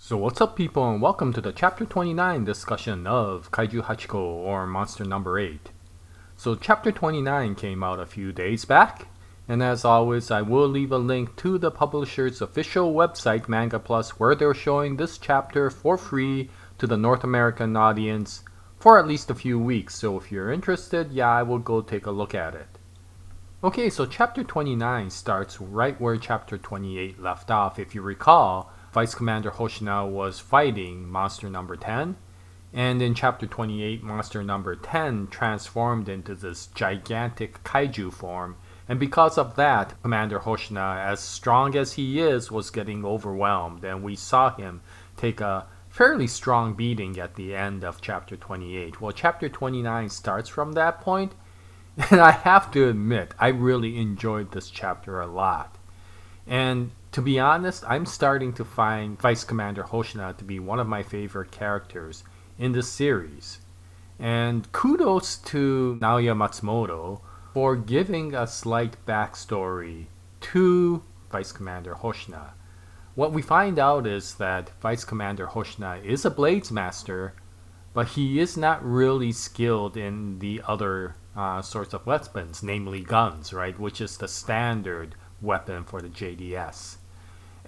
So what's up people, and welcome to the chapter 29 discussion of Kaiju 8 or Monster Number 8. So chapter 29 came out a few days back, and as always I will leave a link to the publisher's official website Manga Plus, where they're showing this chapter for free to the North American audience for at least a few weeks. So if you're interested, yeah, I will go take a look at it. Okay, so chapter 29 starts right where chapter 28 left off. If you recall, Vice Cmdr Hoshina was fighting monster number 10, and in chapter 28, monster number 10 transformed into this gigantic kaiju form, and because of that, Cmdr Hoshina, as strong as he is, was getting overwhelmed, and we saw him take a fairly strong beating at the end of chapter 28. Well, chapter 29 starts from that point, and I have to admit, I really enjoyed this chapter a lot. And to be honest, I'm starting to find Vice Cmdr Hoshina to be one of my favorite characters in this series. And kudos to Naoya Matsumoto for giving a slight backstory to Vice Cmdr Hoshina. What we find out is that Vice Cmdr Hoshina is a Blades Master, but he is not really skilled in the other sorts of weapons, namely guns, right? Which is the standard weapon for the JDS.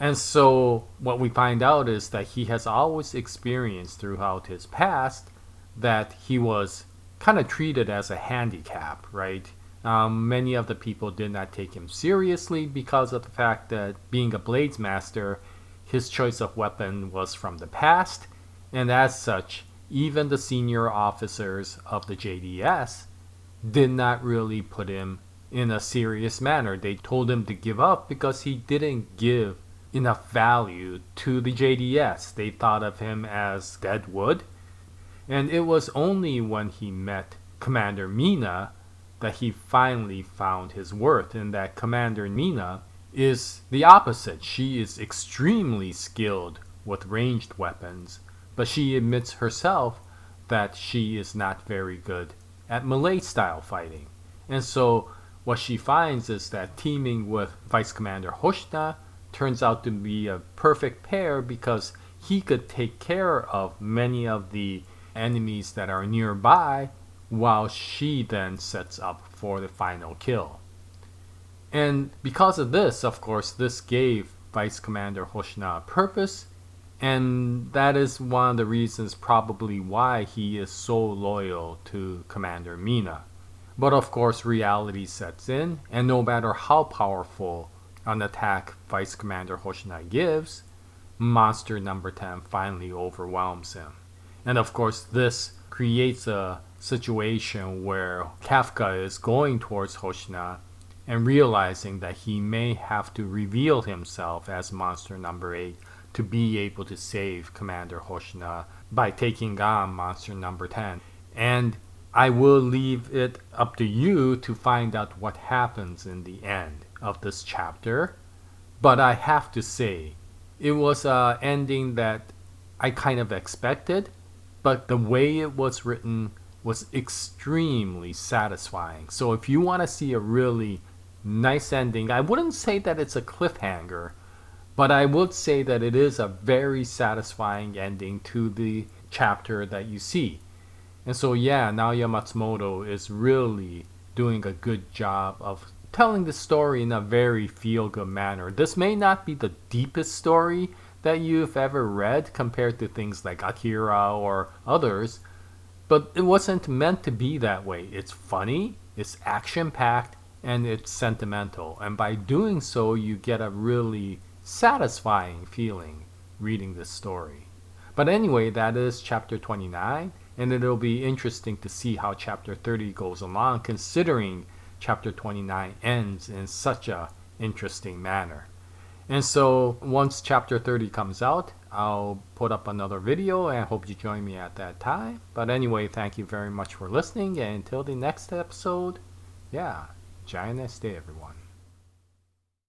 And so what we find out is that he has always experienced throughout his past that he was kind of treated as a handicap, right? Many of the people did not take him seriously because of the fact that, being a Blades Master, his choice of weapon was from the past, and as such, even the senior officers of the JDS did not really put him in a serious manner. They told him to give up because he didn't give enough value to the JDS. They thought of him as dead wood. And it was only when he met Commander Mina that he finally found his worth, and that Commander Mina is the opposite. She is extremely skilled with ranged weapons, but she admits herself that she is not very good at melee style fighting. And so what she finds is that teaming with Vice Cmdr Hoshina turns out to be a perfect pair, because he could take care of many of the enemies that are nearby, while she then sets up for the final kill. And because of this, of course, this gave Vice Cmdr Hoshina a purpose, and that is one of the reasons probably why he is so loyal to Commander Mina. But of course, reality sets in, and no matter how powerful an attack Vice Cmdr Hoshina gives, monster number 10 finally overwhelms him. And of course, this creates a situation where Kafka is going towards Hoshina and realizing that he may have to reveal himself as monster number 8 to be able to save Commander Hoshina by taking on monster number 10. And I will leave it up to you to find out what happens in the end of this chapter. But I have to say, it was an ending that I kind of expected, but the way it was written was extremely satisfying. So if you want to see a really nice ending, I wouldn't say that it's a cliffhanger, but I would say that it is a very satisfying ending to the chapter that you see. And so yeah, Naoya Matsumoto is really doing a good job of telling the story in a very feel-good manner. This may not be the deepest story that you've ever read compared to things like Akira or others, but it wasn't meant to be that way. It's funny, it's action-packed, and it's sentimental. And by doing so, you get a really satisfying feeling reading this story. But anyway, that is chapter 29, and it'll be interesting to see how chapter 30 goes along, considering chapter 29 ends in such a interesting manner. And so once chapter 30 comes out, I'll put up another video, and I hope you join me at that time. But anyway, thank you very much for listening, and until the next episode, yeah, Jaya, nice day everyone.